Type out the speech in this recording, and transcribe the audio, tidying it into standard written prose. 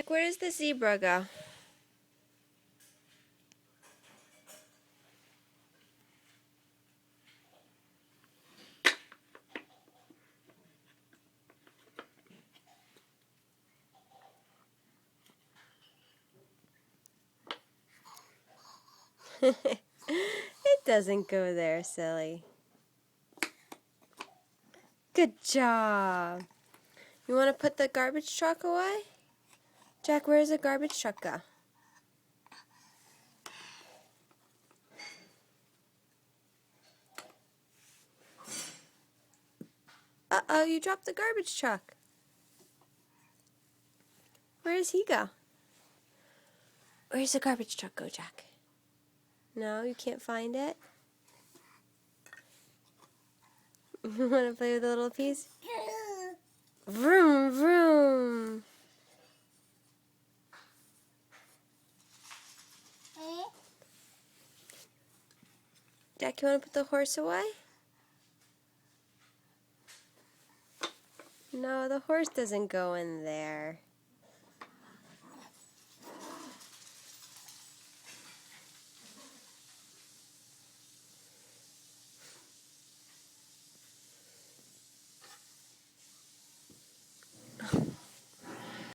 Jack, where does the zebra go? It doesn't go there, silly. Good job. You want to put the garbage truck away? Jack, where does the garbage truck go? Uh-oh, you dropped the garbage truck. Where does he go? Where's the garbage truck go, Jack? No, you can't find it? You want to play with the little piece? Vroom, vroom. Jack, you want to put the horse away? No, the horse doesn't go in there.